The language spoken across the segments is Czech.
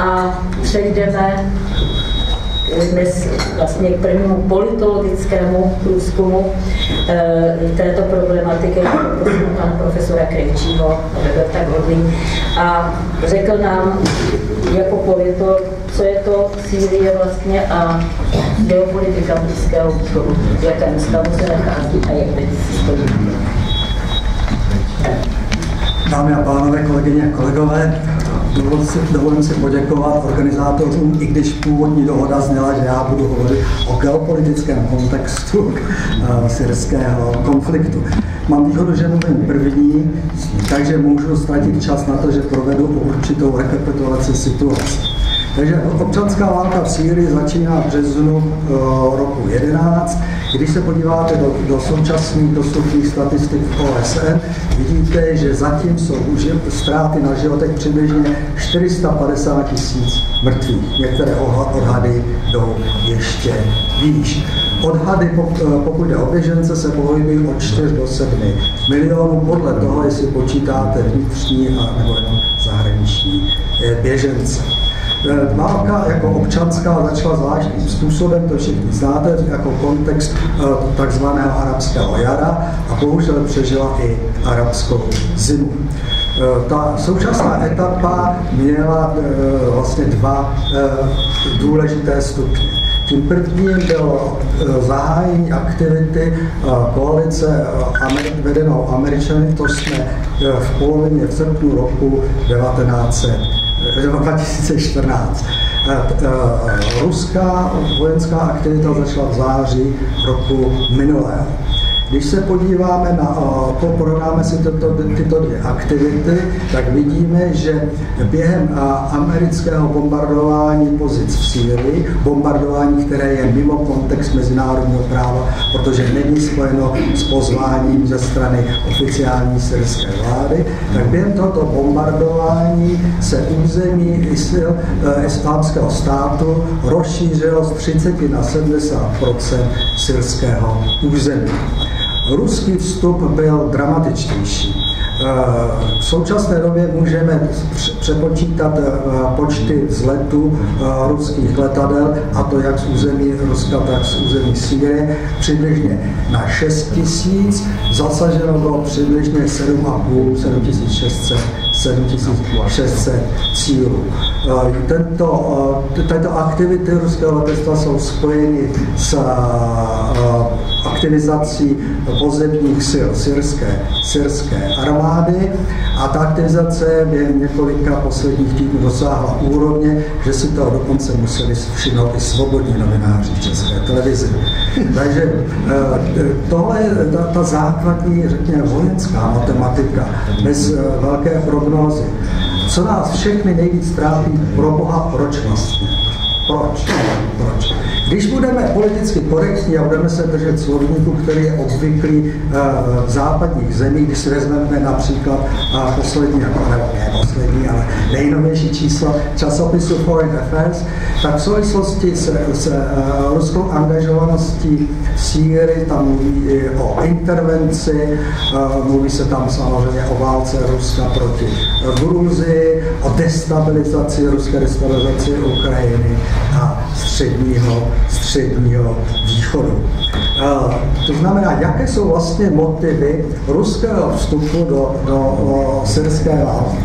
A přejdeme dnes vlastně k prvnímu politologickému průzkumu této problematiky pana profesora Krejčího, Roberta Godley, a řekl nám jako politolog, co je to Sýrie vlastně a geopolitika Blízkého východu, v jakém stavu se nachází a jak teď stojí. Dámy a pánové, kolegyně a kolegové, dovolím si poděkovat organizátorům, i když původní dohoda zněla, že já budu hovořit o geopolitickém kontextu syrského konfliktu. Mám výhodu, že mluvím první, takže můžu ztratit čas na to, že provedu určitou rekapitulaci situace. Takže občanská válka v Sýrii začíná v březnu roku 11. Když se podíváte do současných dostupných statistik v OSN, vidíte, že zatím jsou ztráty na životech přibližně 450 000 mrtvých. Některé odhady jdou ještě výš. Odhady, pokud jde o běžence, se pohybují od 4 do 7 milionů, podle toho, jestli počítáte vnitřní a nebo jenom zahraniční běžence. Válka jako občanská začala zvláštním způsobem, to všichni znáte, jako kontext takzvaného arabského jara a bohužel přežila i arabskou zimu. Ta současná etapa měla vlastně dva důležité stupně. Tím prvním bylo zahájení aktivity koalice vedenou Američany, to jsme v polovině v srpnu roku 2014. Ruská vojenská aktivita začala v září roku minulého. Když se podíváme na, porovnáme si tyto dvě aktivity, tak vidíme, že během amerického bombardování pozic v Sýrii, bombardování, které je mimo kontext mezinárodního práva, protože není spojeno s pozváním ze strany oficiální syrské vlády, tak během tohoto bombardování se území Islámského státu rozšířilo z 30 na 70% syrského území. Ruský vstup byl dramatičtější. V současné době můžeme přepočítat počty vzletů ruských letadel, a to jak z území Ruska, tak z území Sýrie, přibližně na 6 000, zasaženo bylo přibližně 7600 cílů. Tyto aktivity ruského letectva jsou spojeny s aktivizací pozemních sil syrské armády a ta aktivizace během několika posledních týdnů dosáhla úrovně, že si toho dokonce museli všimnout i svobodní novináři v České televizi. Takže tohle je ta základní, řekněme, vojenská matematika bez velké prognózy. Co nás všechny nejvíc trápí, pro Boha, proč vlastně? Proč? Když budeme politicky korektní a budeme se držet slovníku, který je obvyklý v západních zemích, když si vezmeme například ale nejnovější číslo časopisu Foreign Affairs, tak v souvislosti s ruskou angažovaností v Sýrii tam mluví i o intervenci, mluví se tam samozřejmě o válce Ruska proti Gruzii, o destabilizaci, ruské destabilizaci Ukrajiny a středního východu. To znamená, jaké jsou vlastně motivy ruského vstupu do syrské války.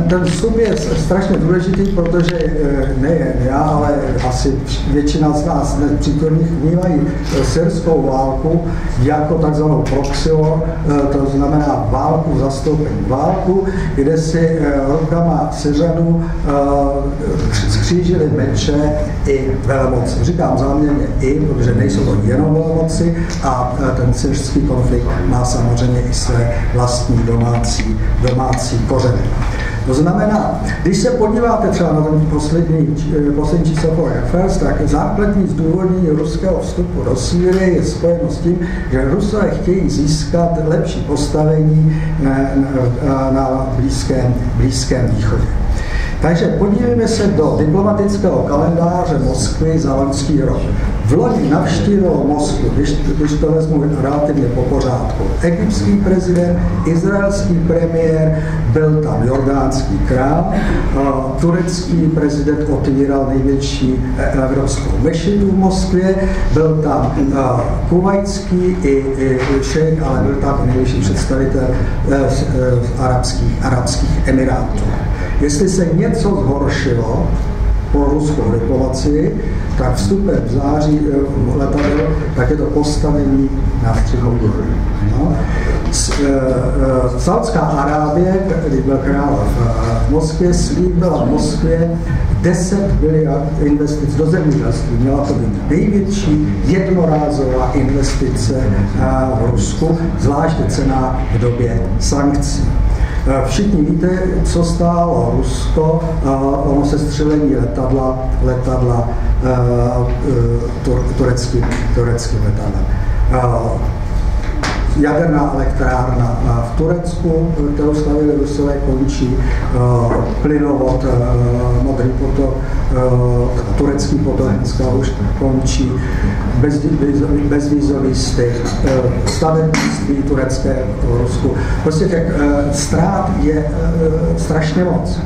Ten vstup je strašně důležitý, protože nejen já, ale asi většina z nás přítomných vnímají syrskou válku jako takzvanou proxy war, to znamená válku zastoupení. Válku, kde si rukama Syřanů skřížili meče i velmoci. Říkám záměrně i, protože nejsou to jenom velmoci a ten syrský konflikt má samozřejmě i své vlastní domácí kořeny. To znamená, když se podíváte třeba na ten poslední číslo Foreign Affairs, tak základní zdůvodnění ruského vstupu do Sýrie je spojeno s tím, že Rusové chtějí získat lepší postavení na Blízkém východě. Takže podívejme se do diplomatického kalendáře Moskvy za loňský rok. V loni navštívil Moskvu, když to vezmu relativně po pořádku, egyptský prezident, izraelský premiér, byl tam jordánský král, turecký prezident otvíral největší evropskou mešinu v Moskvě, byl tam kuvajský i šejk, ale byl tam i nejvyšší představitel arabských emirátů. Jestli se něco zhoršilo pro ruskou diplomacii, tak vstupem v září letadel, tak je to postavení na Středomoří. No. Saudská Arábie, když byl král v Moskvě, slíbila v Moskvě 10 miliard investic do zemědělství. Měla to být největší jednorázová investice v Rusku, zvláště cena v době sankcí. Všichni víte, co stálo Rusko, ono se střelení letadla tureckým letadlem. Jaderná elektrárna v Turecku, kterou stavili Rusové, končí, plynovod Modrý potok, turecký potok dneska už končí, bezvízový styk, stavebnictví turecké v Rusku. Prostě těch ztrát je strašně moc.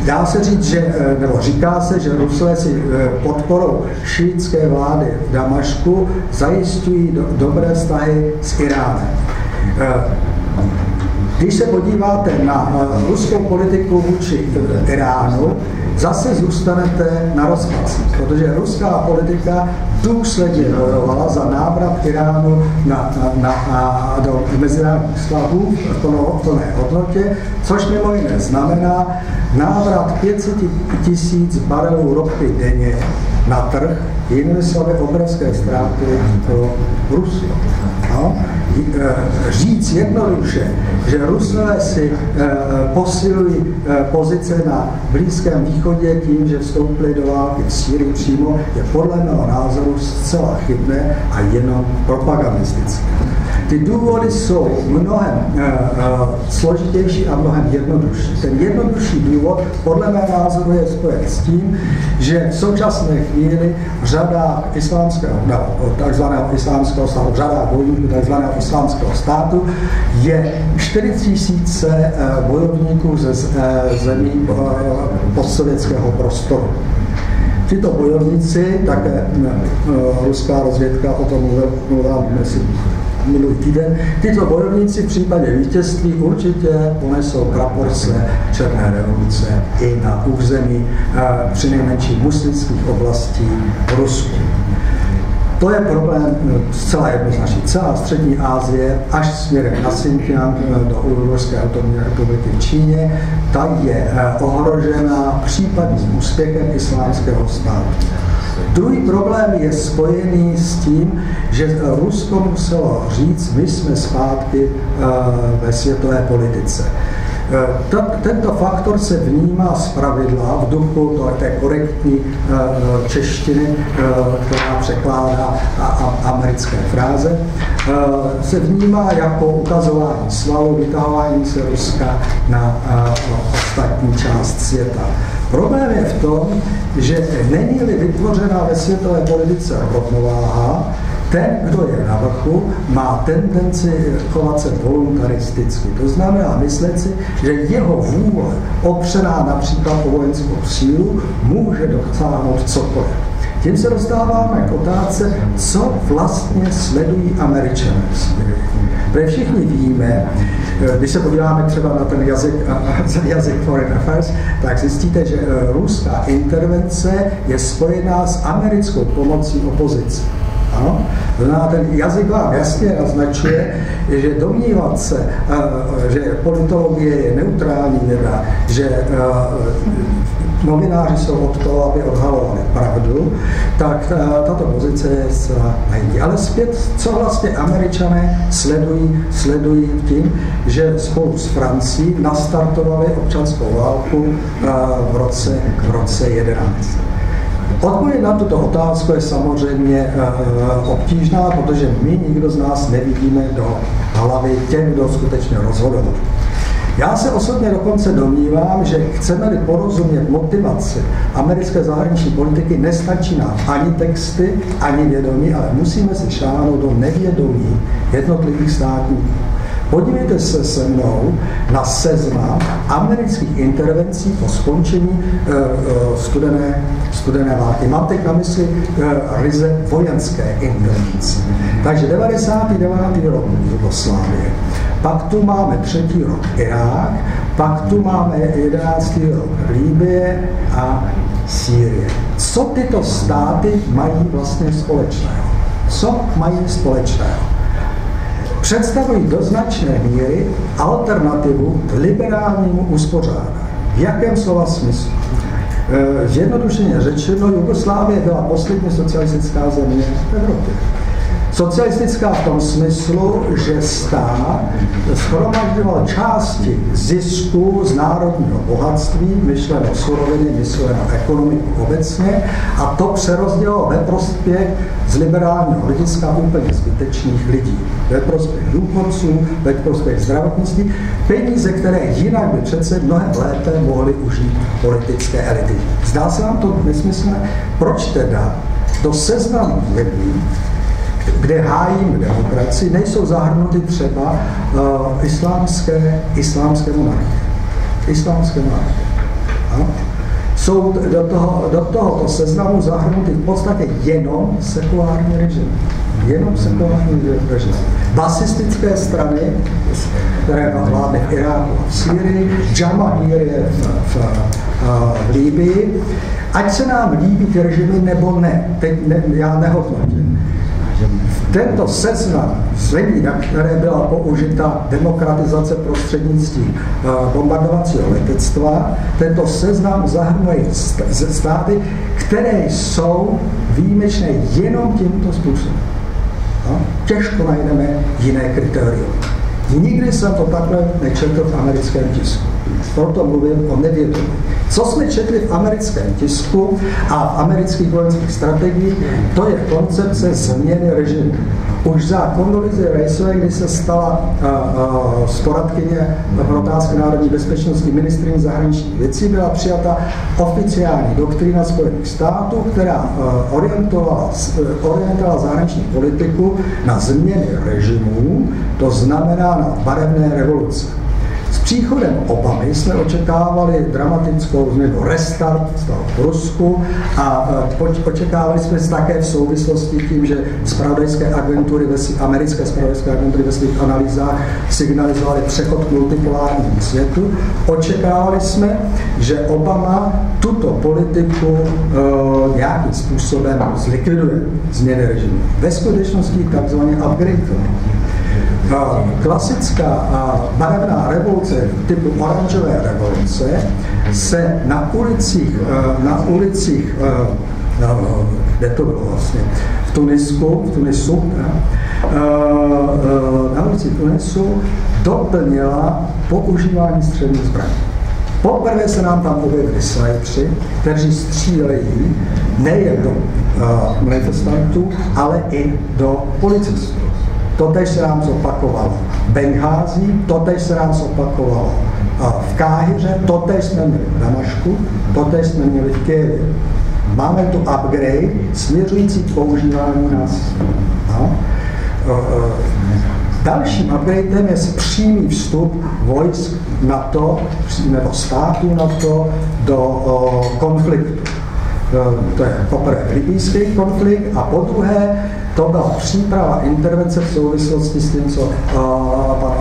Dá se říct, nebo říká se, že Rusové si podporou šíitské vlády v Damašku zajišťují dobré vztahy s Iránem. Když se podíváte na ruskou politiku vůči Iránu, zase zůstanete na rozpacích, protože ruská politika důsledně bojovala za návrat Iránu do mezinárodních vztahů v plné hodnotě, což mimo jiné znamená návrat 500 000 barelů ropy denně na trh, jinými slovy obrovské ztráty pro Rusy. No? Říct jednoduše, že Rusové si posilují pozice na Blízkém východě tím, že vstoupili do války v Sýrii přímo, je podle mého názoru zcela chybné a jenom propagandistické. Ty důvody jsou mnohem složitější a mnohem jednodušší. Ten jednodušší důvod podle mého názoru je spojen s tím, že v současné chvíli v řadách takzvaného islámského státu, v řadách bojovníků takzvaného islámského státu je 4 000 bojovníků ze zemí postsovětského prostoru. Tyto bojovníci, také ruská rozvědka o tom mluvila minulý týden, tyto bojovníci v případě vítězství určitě ponesou praporce černé revoluce i na území přinejmenších muslimských oblastí v Rusku. To je problém zcela jednoznačný. Celá střední Asie až směrem na Xinjiang do Ujgurské autonomní republiky v Číně, ta je ohrožena případným úspěchem islámského státu. Druhý problém je spojený s tím, že Rusko muselo říct, my jsme zpátky ve světové politice. Tento faktor se vnímá zpravidla v duchu té korektní češtiny, která překládá americké fráze, se vnímá jako ukazování svalu, vytahování se Ruska na ostatní část světa. Problém je v tom, že není-li vytvořena ve světové politice rovnováha, ten, kdo je na vrchu, má tendenci chovat se voluntaristicky. To znamená myslet si, že jeho vůle, opřená například o vojenskou sílu, může dosáhnout cokoliv. Tím se dostáváme k otázce, co vlastně sledují Američané. Protože všichni víme, když se podíváme třeba na ten jazyk Foreign Affairs, tak zjistíte, že ruská intervence je spojená s americkou pomocí opozici. Ano? Ten jazyk vám jasně naznačuje, že domnívat se, že politologie je neutrální věda, že novináři jsou od toho, aby odhalovali pravdu, tak tato pozice je zcela naivní. Ale zpět, co vlastně Američané sledují tím, že spolu s Francií nastartovali občanskou válku v roce 11. Odpověď na tuto otázku je samozřejmě obtížná, protože my nikdo z nás nevidíme do hlavy těch, kdo skutečně rozhodoval. Já se osobně dokonce domnívám, že chceme-li porozumět motivaci americké zahraniční politiky, nestačí nám ani texty, ani vědomí, ale musíme si šáhnout do nevědomí jednotlivých státníků. Podívejte se mnou na seznam amerických intervencí po skončení studené války. Mám teď na mysli ryze vojenské intervence. Takže 99. rok Jugoslávie, pak tu máme 3. rok Irák, pak tu máme 11. rok Libye a Sýrie. Co tyto státy mají vlastně společného? Co mají společného? Představují do značné míry alternativu liberálnímu uspořádání. V jakém slova smyslu? Zjednodušeně řečeno, Jugoslávie byla poslední socialistická země v Evropě. Socialistická v tom smyslu, že stát shromažďoval části zisku z národního bohatství, myšleno suroviny, myšleno ekonomiku obecně, a to přerozdělilo ve prospěch z liberálního hlediska úplně zbytečných lidí. Ve prospěch důchodců, ve prospěch zdravotnictví, peníze, které jinak by přece mnohem lépe mohly užít politické elity. Zdá se vám to nesmyslné? Proč teda do seznamu zemí, kde hájím demokracii, nejsou zahrnuty třeba islámské monarchie. Islámské monarchie. Jsou do tohoto seznamu zahrnuty v podstatě jenom sekulární režimy. Jenom sekulární režimy. Basistické strany, které vládly v Iráku a v Sýrii, Džamahírie v Libyi. Ať se nám líbí ty režimy nebo ne, teď já nehodnotím. Tento seznam zemí, na které byla použita demokratizace prostřednictvím bombardovacího letectva, tento seznam zahrnuje státy, které jsou výjimečné jenom tímto způsobem. Těžko najdeme jiné kritérium. Nikdy jsem to takhle nečetl v americkém tisku. Proto mluvím o nevědomí. Co jsme četli v americkém tisku a v amerických vojenských strategiích, to je koncepce změny režimu. Už za Condoleezza Riceové, kdy se stala z poradkyně pro otázky národní bezpečnosti ministryní zahraničních věcí, byla přijata oficiální doktrína Spojených států, která orientovala zahraniční politiku na změny režimů, to znamená na barevné revoluce. S příchodem Obamy jsme očekávali dramatickou změnu, restart v Rusku a očekávali jsme také v souvislosti tím, že americké zpravodajské agentury ve svých analýzách signalizovaly přechod k multipolárnímu světu. Očekávali jsme, že Obama tuto politiku nějakým způsobem zlikviduje, změny režimu. Ve skutečnosti takzvaně upgrade. Klasická barevná revoluce typu oranžové revoluce se na ulicích, kde to bylo vlastně, v Tunisu, na ulici Tunisu doplnila používání střelných zbraní. Poprvé se nám tam objevili snajpři, kteří střílejí nejen do manifestantů, ale i do policistů. Totež se nám zopakovalo v Benghází, totež se nám zopakovalo v Káhiře, totež jsme měli v Damašku, totež jsme měli v Kyjevě. Máme tu upgrade směřující k používání násilí. Dalším upgradem je přímý vstup vojsk NATO nebo států NATO do konfliktu. To je poprvé libýský konflikt a po druhé to byla příprava intervence v souvislosti s tím, co pan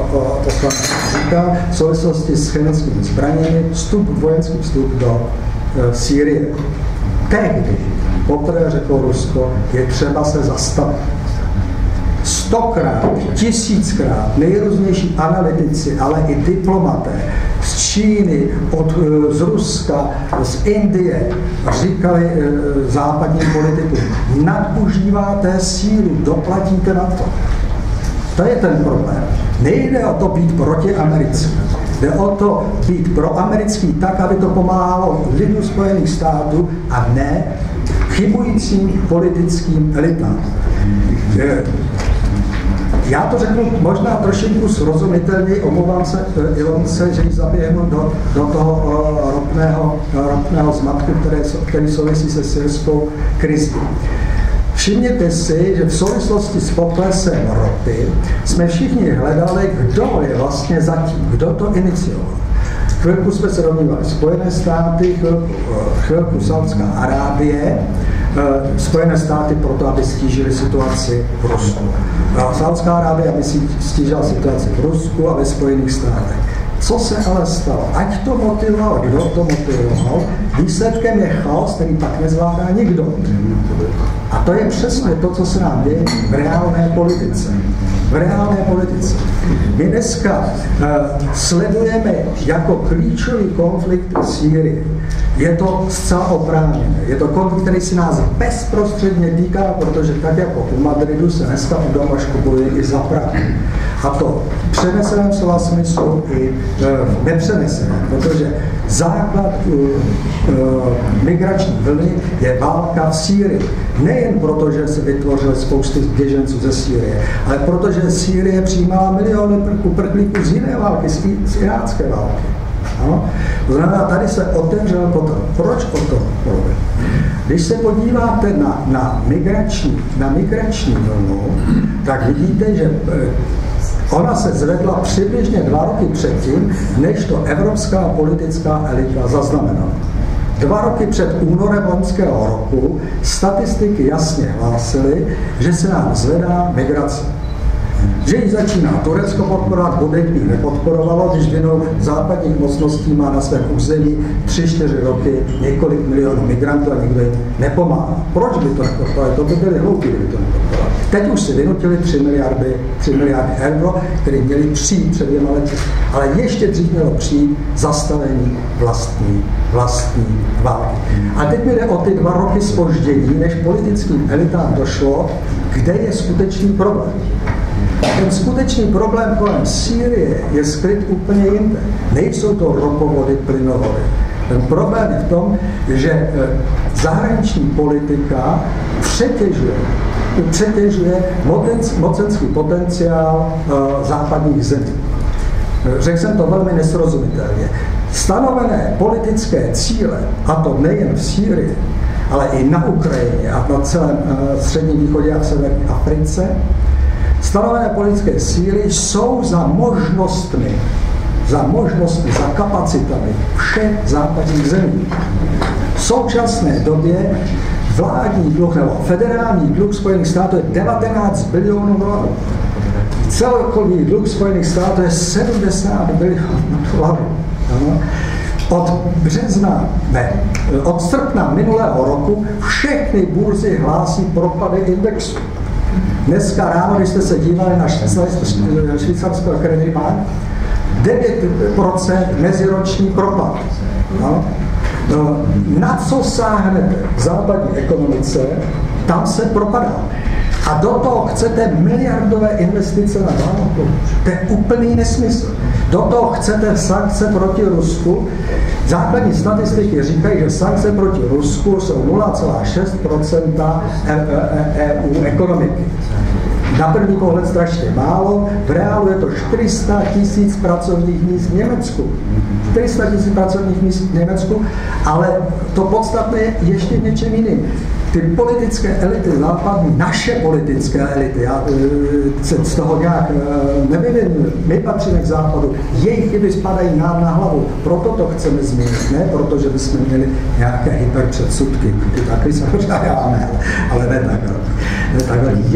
poslanec říká, v souvislosti s chemickými zbraněmi, vojenský vstup do Sýrie. Tehdy poprvé řeklo Rusko, je třeba se zastavit. 100krát, 1000krát nejrůznější analytici, ale i diplomaté z Číny, z Ruska, z Indie říkali západním politikům, nadužíváte sílu, doplatíte na to. To je ten problém. Nejde o to být protiamerický. Jde o to být proamerický tak, aby to pomáhalo lidu Spojených států a ne chybujícím politickým elitám. Já to řeknu možná trošinku srozumitelněji, omlouvám se Ilonce, že ji zaběhnu do toho ropného zmatku, který souvisí se syrskou krizí. Všimněte si, že v souvislosti s poklesem ropy jsme všichni hledali, kdo je vlastně zatím, kdo to inicioval. Chvilku jsme se domnívali Spojené státy, chvilku Saudská Arábie, Spojené státy proto, aby stížili situaci v Rusku. Saudská Arábie, aby si stížila situaci v Rusku a ve Spojených státech. Co se ale stalo? Ať to motivoval, kdo to motivoval, výsledkem je chaos, který pak nezvládá nikdo. A to je přesně to, co se nám děje v reálné politice. V reálné politice. My dneska sledujeme jako klíčový konflikt Sýrii. Je to zcela oprávněné. Je to konflikt, který si nás bezprostředně týká, protože tak jako u Madridu se dneska u Damašku bojuje i za Prahu. A to v přeneseném slova smyslu i v nepřeneseném, protože základ migrační vlny je válka v Sýrii. Nejen proto, že se vytvořily spousty běženců ze Sýrie, ale protože Sýrie přijímala miliony uprchlíků z jiné války, z irácké války. Ano? To znamená, tady se otevřel potom. Proč o tom mluvím? Když se podíváte na migrační vlnu, tak vidíte, že ona se zvedla přibližně 2 roky předtím, než to evropská politická elita zaznamenala. 2 roky před únorem loňského roku statistiky jasně hlásily, že se nám zvedá migrace. Že ji začíná Turecko podporovat, bude ji nepodporovalo, když vinou západních mocností má na svém území 3-4 roky několik milionů migrantů a nikdo jim nepomáhá. Proč by to nepodporovali? To by byli hloupí, kdyby to nepodporovali. Teď už si vynutili 3 miliardy euro, které měly přijít před 2 lety, ale ještě dřív mělo přijít zastavení vlastní války. A teď mi jde o ty 2 roky zpoždění, než politickým elitám došlo, kde je skutečný problém. Ten skutečný problém kolem Sýrie je skryt úplně jinde. Nejsou to ropovody, plynovody. Ten problém je v tom, že zahraniční politika přetěžuje mocenský potenciál západních zemí. Řekl jsem to velmi nesrozumitelně. Stanovené politické cíle, a to nejen v Sýrii, ale i na Ukrajině a na celém Středním východě a v severní Africe, stanovené politické síly jsou za možnostmi, za kapacitami všech západních zemí. V současné době vládní dluh nebo federální dluh Spojených států je 19 bilionů dolarů. Celkový dluh Spojených států je 70 bilionů dolarů. Od srpna minulého roku všechny burzy hlásí propady indexu. Dneska ráno, když jste se dívali na švýcarského Credit Bank, 9% meziroční propad. No. Na co sáhnete v západní ekonomice, tam se propadá. A do toho chcete miliardové investice na válku. To je úplný nesmysl. Do toho chcete sankce proti Rusku. Základní statistiky říkají, že sankce proti Rusku jsou 0,6% EU ekonomiky. Na první pohled strašně málo, v reálu je to 400 000 pracovních míst v Německu. 400 000 pracovních míst v Německu, ale to podstatné je ještě v něčem jiným. Ty politické elity západní, naše politické elity, já se z toho nějak nevyvinuji, my patříme k západu, jejich chyby spadají nám na hlavu, proto to chceme změnit, ne protože bychom měli nějaké hyperpředsudky, ty taky samozřejmě máme, ale ne takhle.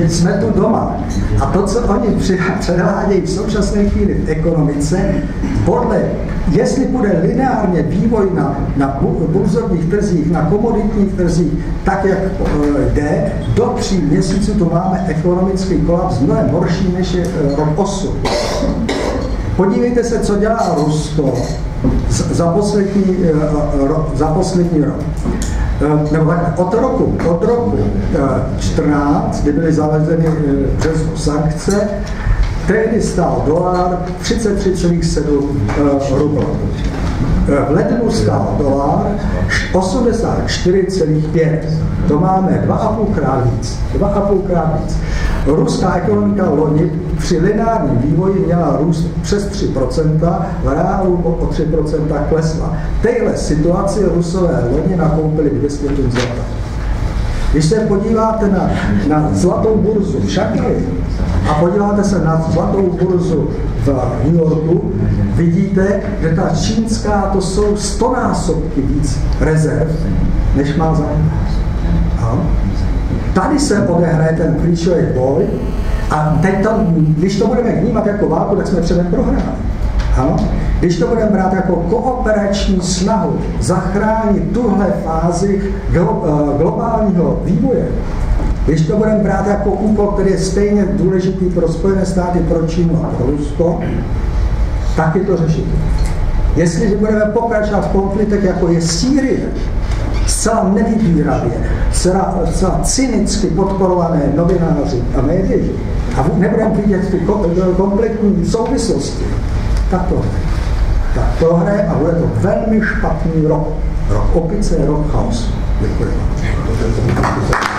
Jsme tu doma a to, co oni předvádějí v současné chvíli v ekonomice, jestli bude lineárně vývoj na burzovních trzích, na komoditních trzích, tak jak jde, do 3 měsíců tu máme ekonomický kolaps mnohem horší než je rok 8. Podívejte se, co dělá Rusko za poslední rok. Nebo tak, od roku 14, kdy byly zavedeny v březnu sankce, tehdy stál dolar 33,7 rublů. V lednu stál dolar 84,5. To máme 2,5krát víc. Ruská ekonomika loni při lineárním vývoji měla růst přes 3%, v reálu o 3% klesla. V téhle situaci Rusové loni nakoupili 200 tun zlata. Když se podíváte na zlatou burzu v Šanghaji a podíváte se na zlatou burzu v New Yorku, vidíte, že ta čínská, to jsou 100násobky víc rezerv, než má zájem. Tady se odehraje ten klíčový boj a teď když to budeme vnímat jako válku, tak jsme předem prohráli. Ano? Když to budeme brát jako kooperační snahu zachránit tuhle fázi globálního vývoje, když to budeme brát jako úkol, který je stejně důležitý pro Spojené státy, pro Čínu a pro Rusko, tak je to řešit. Jestliže budeme pokračovat v konfliktech, jako je Sýrie, zcela nevybíravě, zcela cynicky podporované novináři a médii, a nebudeme vidět ty kompletní souvislosti, tak prohraje a bude to velmi špatný rok. Rok opice, rok chaosu. Děkuji vám.